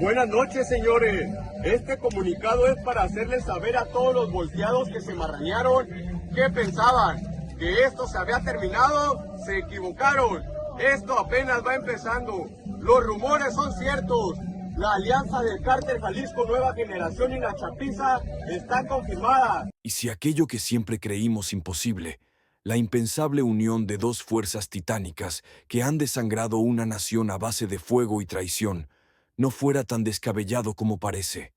Buenas noches, señores. Este comunicado es para hacerles saber a todos los volteados que se marrañaron que pensaban que esto se había terminado. Se equivocaron. Esto apenas va empezando. Los rumores son ciertos. La alianza del Cártel Jalisco Nueva Generación y la Chapiza está confirmada. Y si aquello que siempre creímos imposible, la impensable unión de dos fuerzas titánicas que han desangrado una nación a base de fuego y traición, no fuera tan descabellado como parece.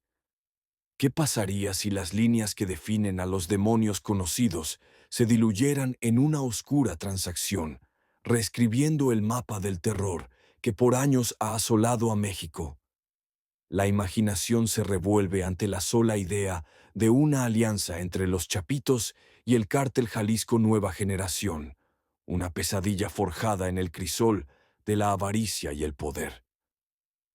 ¿Qué pasaría si las líneas que definen a los demonios conocidos se diluyeran en una oscura transacción, reescribiendo el mapa del terror que por años ha asolado a México? La imaginación se revuelve ante la sola idea de una alianza entre los Chapitos y el Cártel Jalisco Nueva Generación, una pesadilla forjada en el crisol de la avaricia y el poder.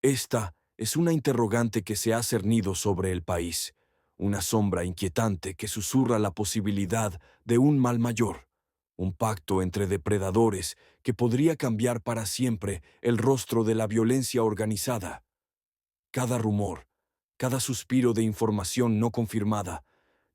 Esta es una interrogante que se ha cernido sobre el país, una sombra inquietante que susurra la posibilidad de un mal mayor, un pacto entre depredadores que podría cambiar para siempre el rostro de la violencia organizada. Cada rumor, cada suspiro de información no confirmada,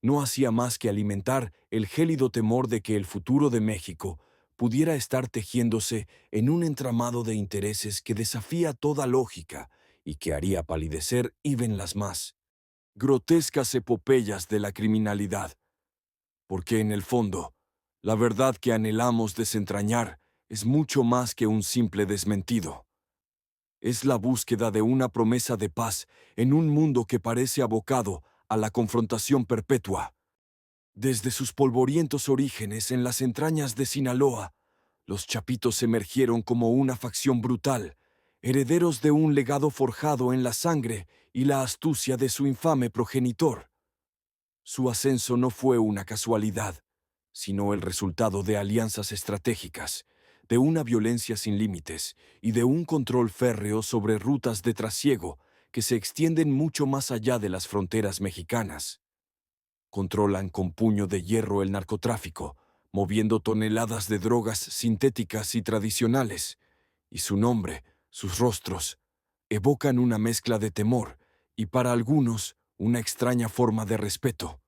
no hacía más que alimentar el gélido temor de que el futuro de México pudiera estar tejiéndose en un entramado de intereses que desafía toda lógica y que haría palidecer even las más grotescas epopeyas de la criminalidad. Porque en el fondo, la verdad que anhelamos desentrañar es mucho más que un simple desmentido. Es la búsqueda de una promesa de paz en un mundo que parece abocado a la confrontación perpetua. Desde sus polvorientos orígenes en las entrañas de Sinaloa, los Chapitos emergieron como una facción brutal, herederos de un legado forjado en la sangre y la astucia de su infame progenitor. Su ascenso no fue una casualidad, sino el resultado de alianzas estratégicas, de una violencia sin límites y de un control férreo sobre rutas de trasiego que se extienden mucho más allá de las fronteras mexicanas. Controlan con puño de hierro el narcotráfico, moviendo toneladas de drogas sintéticas y tradicionales, y su nombre, sus rostros, evocan una mezcla de temor y para algunos una extraña forma de respeto.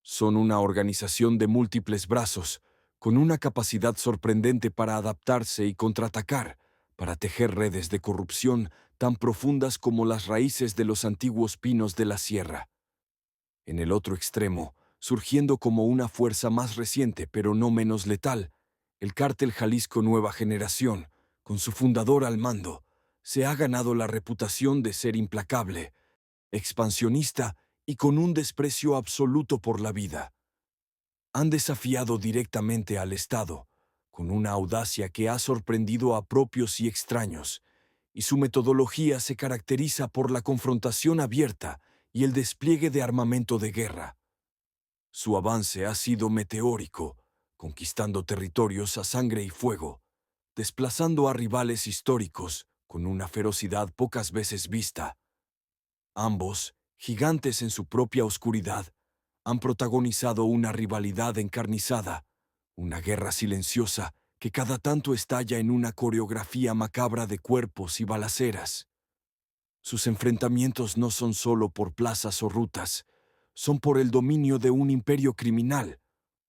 Son una organización de múltiples brazos, con una capacidad sorprendente para adaptarse y contraatacar, para tejer redes de corrupción tan profundas como las raíces de los antiguos pinos de la sierra. En el otro extremo, surgiendo como una fuerza más reciente pero no menos letal, el Cártel Jalisco Nueva Generación, con su fundador al mando, se ha ganado la reputación de ser implacable, expansionista y con un desprecio absoluto por la vida. Han desafiado directamente al Estado, con una audacia que ha sorprendido a propios y extraños, y su metodología se caracteriza por la confrontación abierta y el despliegue de armamento de guerra. Su avance ha sido meteórico, conquistando territorios a sangre y fuego, desplazando a rivales históricos con una ferocidad pocas veces vista. Ambos, gigantes en su propia oscuridad, han protagonizado una rivalidad encarnizada, una guerra silenciosa que cada tanto estalla en una coreografía macabra de cuerpos y balaceras. Sus enfrentamientos no son solo por plazas o rutas, son por el dominio de un imperio criminal,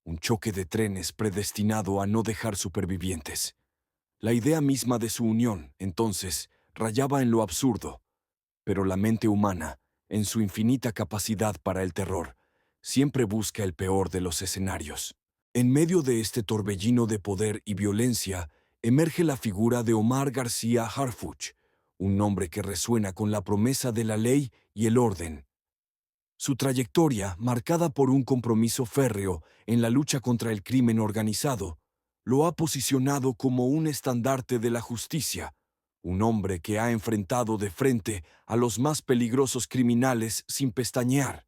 un choque de trenes predestinado a no dejar supervivientes. La idea misma de su unión, entonces, rayaba en lo absurdo, pero la mente humana, en su infinita capacidad para el terror, siempre busca el peor de los escenarios. En medio de este torbellino de poder y violencia, emerge la figura de Omar García Harfuch, un nombre que resuena con la promesa de la ley y el orden. Su trayectoria, marcada por un compromiso férreo en la lucha contra el crimen organizado, lo ha posicionado como un estandarte de la justicia, un hombre que ha enfrentado de frente a los más peligrosos criminales sin pestañear.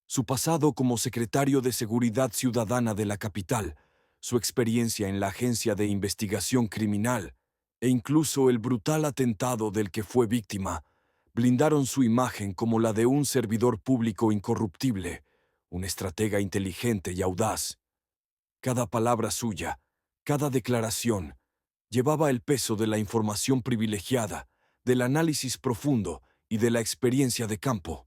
Su pasado como secretario de Seguridad Ciudadana de la capital, su experiencia en la Agencia de Investigación Criminal e incluso el brutal atentado del que fue víctima, blindaron su imagen como la de un servidor público incorruptible, un estratega inteligente y audaz. Cada palabra suya, cada declaración, llevaba el peso de la información privilegiada, del análisis profundo y de la experiencia de campo.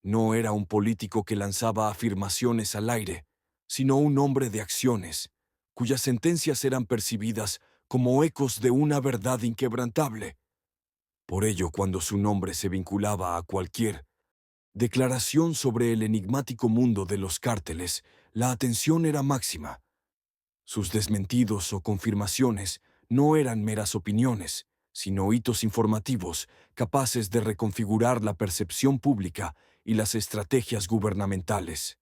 No era un político que lanzaba afirmaciones al aire, sino un hombre de acciones, cuyas sentencias eran percibidas como ecos de una verdad inquebrantable. Por ello, cuando su nombre se vinculaba a cualquier declaración sobre el enigmático mundo de los cárteles, la atención era máxima. Sus desmentidos o confirmaciones no eran meras opiniones, sino hitos informativos capaces de reconfigurar la percepción pública y las estrategias gubernamentales.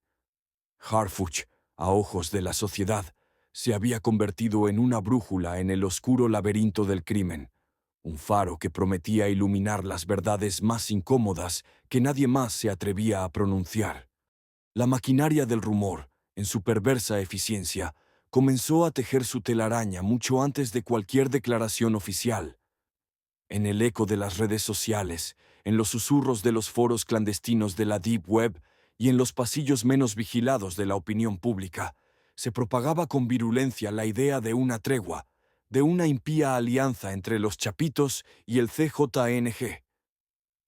Harfuch, a ojos de la sociedad, se había convertido en una brújula en el oscuro laberinto del crimen, un faro que prometía iluminar las verdades más incómodas que nadie más se atrevía a pronunciar. La maquinaria del rumor, en su perversa eficiencia, comenzó a tejer su telaraña mucho antes de cualquier declaración oficial. En el eco de las redes sociales, en los susurros de los foros clandestinos de la Deep Web y en los pasillos menos vigilados de la opinión pública, se propagaba con virulencia la idea de una tregua, de una impía alianza entre los Chapitos y el CJNG.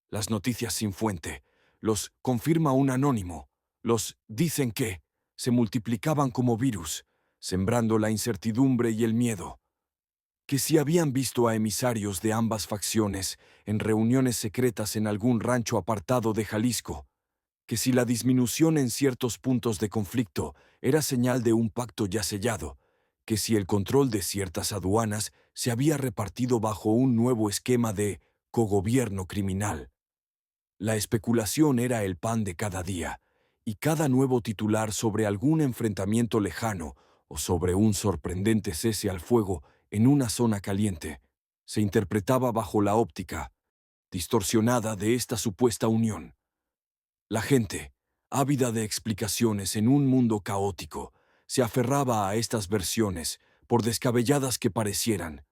Las noticias sin fuente, los confirma un anónimo, los dicen que, se multiplicaban como virus, sembrando la incertidumbre y el miedo. Que si habían visto a emisarios de ambas facciones en reuniones secretas en algún rancho apartado de Jalisco, que si la disminución en ciertos puntos de conflicto era señal de un pacto ya sellado, que si el control de ciertas aduanas se había repartido bajo un nuevo esquema de cogobierno criminal. La especulación era el pan de cada día, y cada nuevo titular sobre algún enfrentamiento lejano o sobre un sorprendente cese al fuego en una zona caliente se interpretaba bajo la óptica distorsionada de esta supuesta unión. La gente, ávida de explicaciones en un mundo caótico, se aferraba a estas versiones, por descabelladas que parecieran,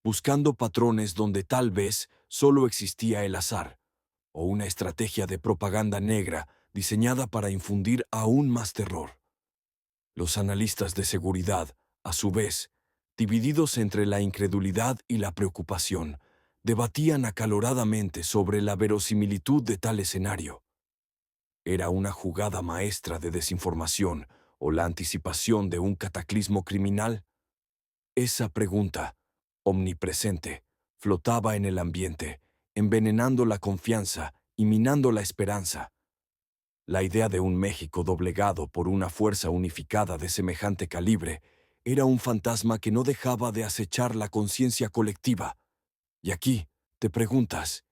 buscando patrones donde tal vez solo existía el azar, o una estrategia de propaganda negra diseñada para infundir aún más terror. Los analistas de seguridad, a su vez, divididos entre la incredulidad y la preocupación, debatían acaloradamente sobre la verosimilitud de tal escenario. ¿Era una jugada maestra de desinformación o la anticipación de un cataclismo criminal? Esa pregunta, omnipresente, flotaba en el ambiente, envenenando la confianza y minando la esperanza. La idea de un México doblegado por una fuerza unificada de semejante calibre era un fantasma que no dejaba de acechar la conciencia colectiva. Y aquí, te preguntas,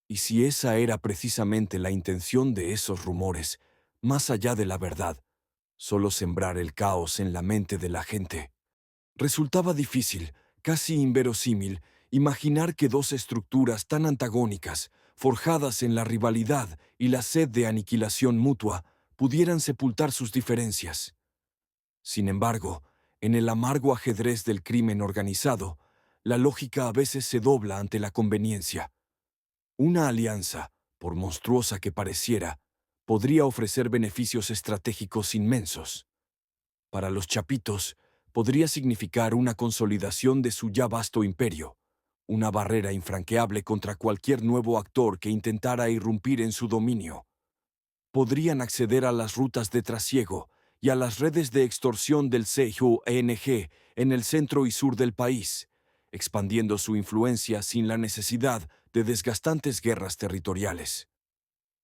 ¿y si esa era precisamente la intención de esos rumores, más allá de la verdad, solo sembrar el caos en la mente de la gente? Resultaba difícil, casi inverosímil, imaginar que dos estructuras tan antagónicas, forjadas en la rivalidad y la sed de aniquilación mutua, pudieran sepultar sus diferencias. Sin embargo, en el amargo ajedrez del crimen organizado, la lógica a veces se dobla ante la conveniencia. Una alianza, por monstruosa que pareciera, podría ofrecer beneficios estratégicos inmensos. Para los Chapitos, podría significar una consolidación de su ya vasto imperio, una barrera infranqueable contra cualquier nuevo actor que intentara irrumpir en su dominio. Podrían acceder a las rutas de trasiego y a las redes de extorsión del CJNG en el centro y sur del país, expandiendo su influencia sin la necesidad de desgastantes guerras territoriales.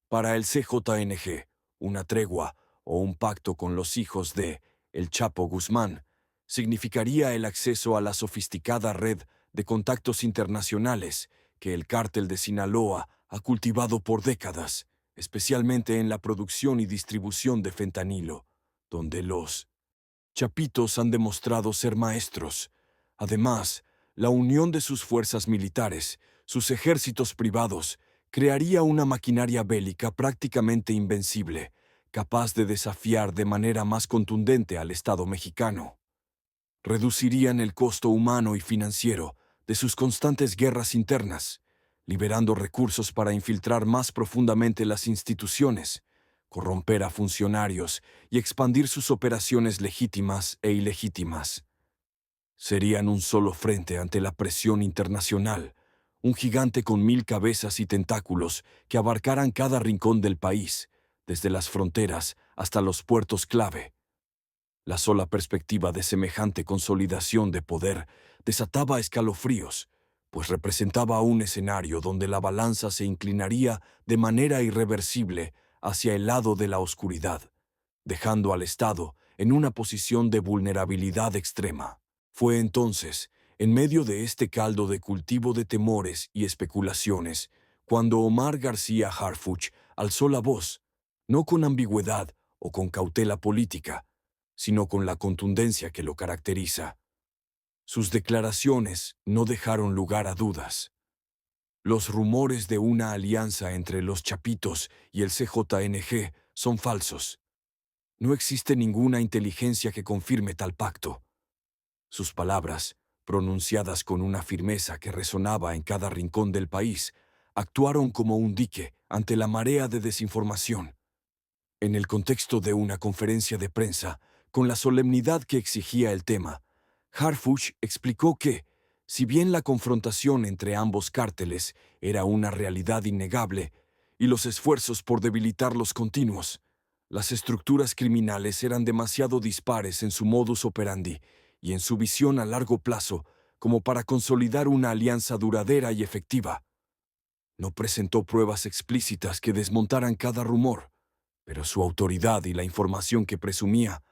Para el CJNG, una tregua o un pacto con los hijos de El Chapo Guzmán significaría el acceso a la sofisticada red de contactos internacionales que el cártel de Sinaloa ha cultivado por décadas, especialmente en la producción y distribución de fentanilo, donde los Chapitos han demostrado ser maestros. Además, la unión de sus fuerzas militares, sus ejércitos privados, crearía una maquinaria bélica prácticamente invencible, capaz de desafiar de manera más contundente al Estado mexicano. Reducirían el costo humano y financiero de sus constantes guerras internas, liberando recursos para infiltrar más profundamente las instituciones, corromper a funcionarios y expandir sus operaciones legítimas e ilegítimas. Serían un solo frente ante la presión internacional, un gigante con 1000 cabezas y tentáculos que abarcaran cada rincón del país, desde las fronteras hasta los puertos clave. La sola perspectiva de semejante consolidación de poder desataba escalofríos, pues representaba un escenario donde la balanza se inclinaría de manera irreversible hacia el lado de la oscuridad, dejando al Estado en una posición de vulnerabilidad extrema. Fue entonces, en medio de este caldo de cultivo de temores y especulaciones, cuando Omar García Harfuch alzó la voz, no con ambigüedad o con cautela política, sino con la contundencia que lo caracteriza. Sus declaraciones no dejaron lugar a dudas. Los rumores de una alianza entre los Chapitos y el CJNG son falsos. No existe ninguna inteligencia que confirme tal pacto. Sus palabras, pronunciadas con una firmeza que resonaba en cada rincón del país, actuaron como un dique ante la marea de desinformación. En el contexto de una conferencia de prensa, con la solemnidad que exigía el tema, Harfuch explicó que, si bien la confrontación entre ambos cárteles era una realidad innegable y los esfuerzos por debilitarlos continuos, las estructuras criminales eran demasiado dispares en su modus operandi y en su visión a largo plazo como para consolidar una alianza duradera y efectiva. No presentó pruebas explícitas que desmontaran cada rumor, pero su autoridad y la información que presumía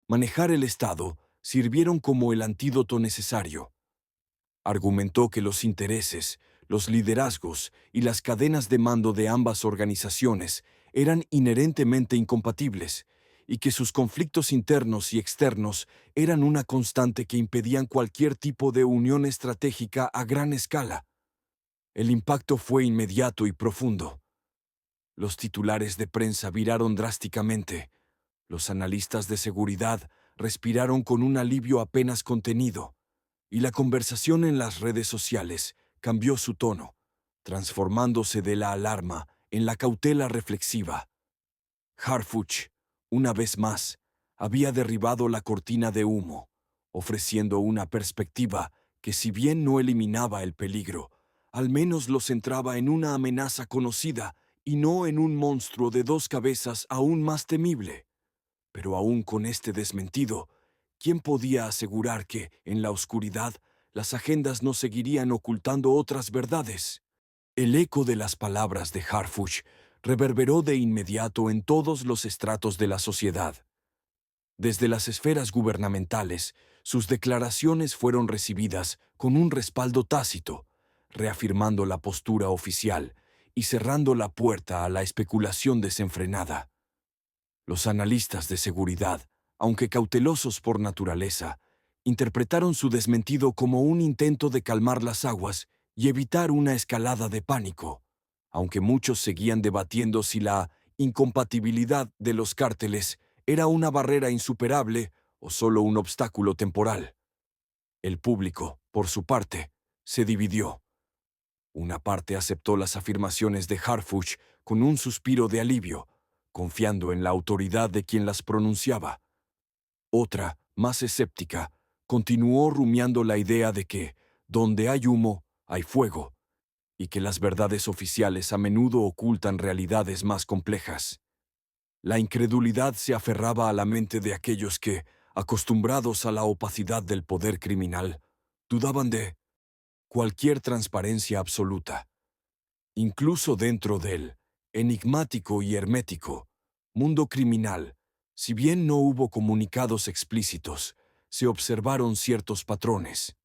manejar el Estado sirvieron como el antídoto necesario. Argumentó que los intereses, los liderazgos y las cadenas de mando de ambas organizaciones eran inherentemente incompatibles y que sus conflictos internos y externos eran una constante que impedían cualquier tipo de unión estratégica a gran escala. El impacto fue inmediato y profundo. Los titulares de prensa viraron drásticamente. Los analistas de seguridad respiraron con un alivio apenas contenido, y la conversación en las redes sociales cambió su tono, transformándose de la alarma en la cautela reflexiva. Harfuch, una vez más, había derribado la cortina de humo, ofreciendo una perspectiva que, si bien no eliminaba el peligro, al menos lo centraba en una amenaza conocida y no en un monstruo de dos cabezas aún más temible. Pero aún con este desmentido, ¿quién podía asegurar que, en la oscuridad, las agendas no seguirían ocultando otras verdades? El eco de las palabras de Harfuch reverberó de inmediato en todos los estratos de la sociedad. Desde las esferas gubernamentales, sus declaraciones fueron recibidas con un respaldo tácito, reafirmando la postura oficial y cerrando la puerta a la especulación desenfrenada. Los analistas de seguridad, aunque cautelosos por naturaleza, interpretaron su desmentido como un intento de calmar las aguas y evitar una escalada de pánico, aunque muchos seguían debatiendo si la incompatibilidad de los cárteles era una barrera insuperable o solo un obstáculo temporal. El público, por su parte, se dividió. Una parte aceptó las afirmaciones de Harfuch con un suspiro de alivio, confiando en la autoridad de quien las pronunciaba. Otra, más escéptica, continuó rumiando la idea de que, donde hay humo, hay fuego, y que las verdades oficiales a menudo ocultan realidades más complejas. La incredulidad se aferraba a la mente de aquellos que, acostumbrados a la opacidad del poder criminal, dudaban de cualquier transparencia absoluta. Incluso dentro del enigmático y hermético mundo criminal, si bien no hubo comunicados explícitos, se observaron ciertos patrones.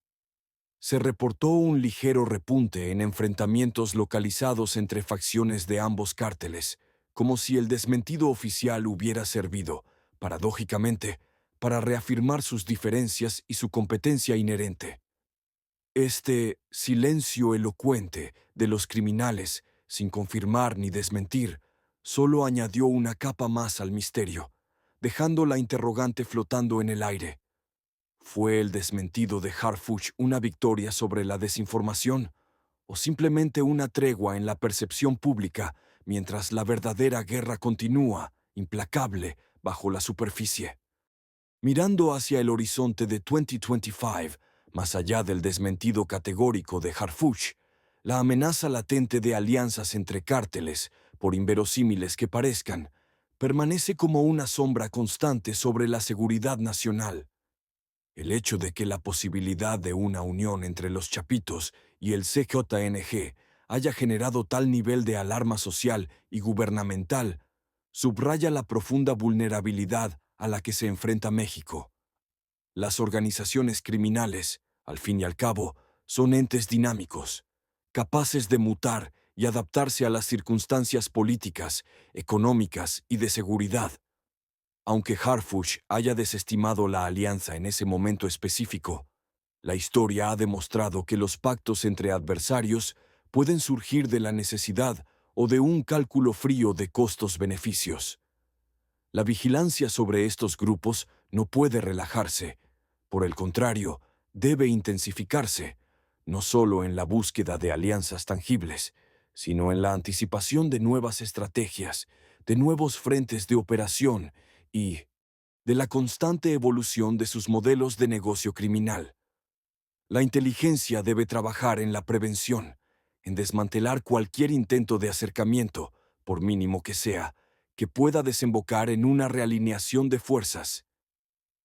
Se reportó un ligero repunte en enfrentamientos localizados entre facciones de ambos cárteles, como si el desmentido oficial hubiera servido, paradójicamente, para reafirmar sus diferencias y su competencia inherente. Este silencio elocuente de los criminales, sin confirmar ni desmentir, solo añadió una capa más al misterio, dejando la interrogante flotando en el aire. ¿Fue el desmentido de Harfuch una victoria sobre la desinformación, o simplemente una tregua en la percepción pública mientras la verdadera guerra continúa, implacable, bajo la superficie? Mirando hacia el horizonte de 2025, más allá del desmentido categórico de Harfuch, La amenaza latente de alianzas entre cárteles, por inverosímiles que parezcan, permanece como una sombra constante sobre la seguridad nacional. El hecho de que la posibilidad de una unión entre los Chapitos y el CJNG haya generado tal nivel de alarma social y gubernamental subraya la profunda vulnerabilidad a la que se enfrenta México. Las organizaciones criminales, al fin y al cabo, son entes dinámicos, capaces de mutar y adaptarse a las circunstancias políticas, económicas y de seguridad. Aunque Harfuch haya desestimado la alianza en ese momento específico, la historia ha demostrado que los pactos entre adversarios pueden surgir de la necesidad o de un cálculo frío de costos-beneficios. La vigilancia sobre estos grupos no puede relajarse. Por el contrario, debe intensificarse, no solo en la búsqueda de alianzas tangibles, sino en la anticipación de nuevas estrategias, de nuevos frentes de operación y de la constante evolución de sus modelos de negocio criminal. La inteligencia debe trabajar en la prevención, en desmantelar cualquier intento de acercamiento, por mínimo que sea, que pueda desembocar en una realineación de fuerzas.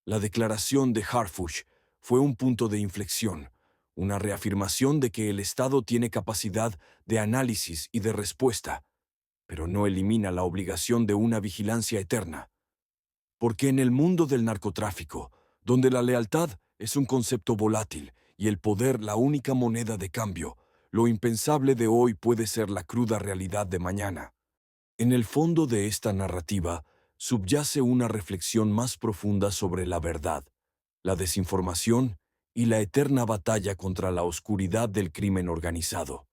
La declaración de Harfuch fue un punto de inflexión, una reafirmación de que el Estado tiene capacidad de análisis y de respuesta, pero no elimina la obligación de una vigilancia eterna. Porque en el mundo del narcotráfico, donde la lealtad es un concepto volátil y el poder la única moneda de cambio, lo impensable de hoy puede ser la cruda realidad de mañana. En el fondo de esta narrativa subyace una reflexión más profunda sobre la verdad, la desinformación y la eterna batalla contra la oscuridad del crimen organizado.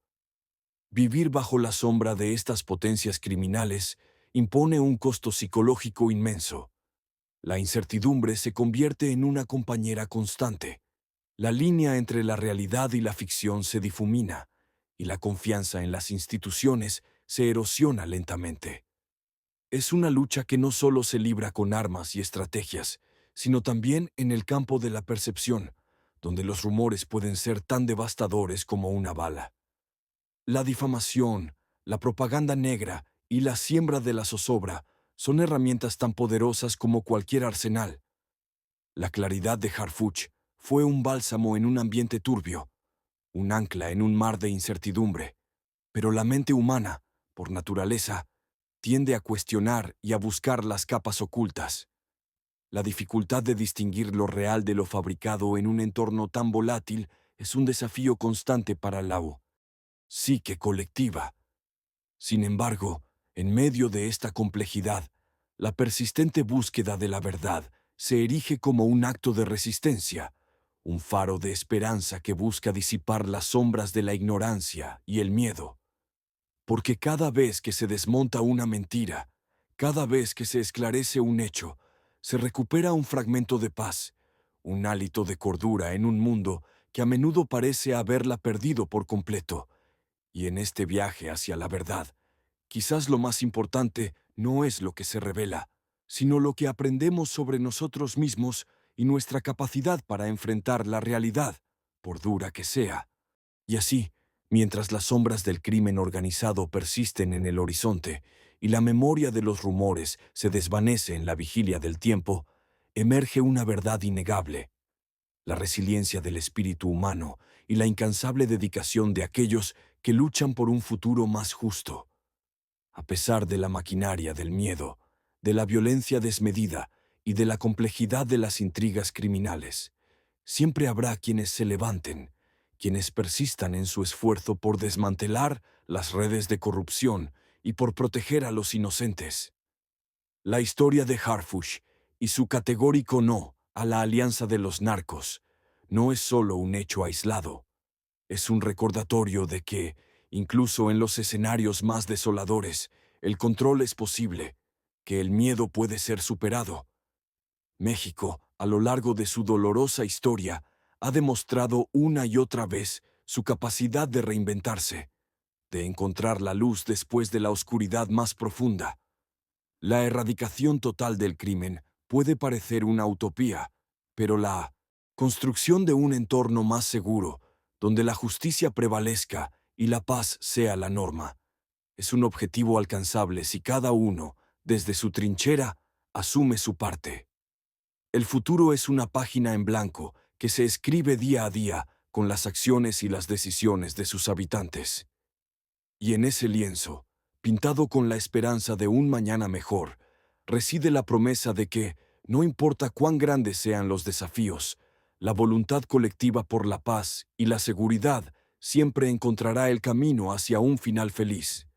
Vivir bajo la sombra de estas potencias criminales impone un costo psicológico inmenso. La incertidumbre se convierte en una compañera constante. La línea entre la realidad y la ficción se difumina, y la confianza en las instituciones se erosiona lentamente. Es una lucha que no solo se libra con armas y estrategias, sino también en el campo de la percepción, donde los rumores pueden ser tan devastadores como una bala. La difamación, la propaganda negra y la siembra de la zozobra son herramientas tan poderosas como cualquier arsenal. La claridad de Harfuch fue un bálsamo en un ambiente turbio, un ancla en un mar de incertidumbre. Pero la mente humana, por naturaleza, tiende a cuestionar y a buscar las capas ocultas. La dificultad de distinguir lo real de lo fabricado en un entorno tan volátil es un desafío constante para la psique colectiva. Sin embargo, en medio de esta complejidad, la persistente búsqueda de la verdad se erige como un acto de resistencia, un faro de esperanza que busca disipar las sombras de la ignorancia y el miedo. Porque cada vez que se desmonta una mentira, cada vez que se esclarece un hecho, se recupera un fragmento de paz, un hálito de cordura en un mundo que a menudo parece haberla perdido por completo. Y en este viaje hacia la verdad, quizás lo más importante no es lo que se revela, sino lo que aprendemos sobre nosotros mismos y nuestra capacidad para enfrentar la realidad, por dura que sea. Y así, mientras las sombras del crimen organizado persisten en el horizonte y la memoria de los rumores se desvanece en la vigilia del tiempo, emerge una verdad innegable: la resiliencia del espíritu humano y la incansable dedicación de aquellos que luchan por un futuro más justo. A pesar de la maquinaria del miedo, de la violencia desmedida y de la complejidad de las intrigas criminales, siempre habrá quienes se levanten, quienes persistan en su esfuerzo por desmantelar las redes de corrupción y por proteger a los inocentes. La historia de Harfuch y su categórico no a la alianza de los narcos no es solo un hecho aislado, es un recordatorio de que, incluso en los escenarios más desoladores, el control es posible, que el miedo puede ser superado. México, a lo largo de su dolorosa historia, ha demostrado una y otra vez su capacidad de reinventarse, de encontrar la luz después de la oscuridad más profunda. La erradicación total del crimen puede parecer una utopía, pero la construcción de un entorno más seguro, donde la justicia prevalezca y la paz sea la norma. Es un objetivo alcanzable si cada uno, desde su trinchera, asume su parte. El futuro es una página en blanco que se escribe día a día con las acciones y las decisiones de sus habitantes. Y en ese lienzo, pintado con la esperanza de un mañana mejor, reside la promesa de que, no importa cuán grandes sean los desafíos, la voluntad colectiva por la paz y la seguridad siempre encontrará el camino hacia un final feliz.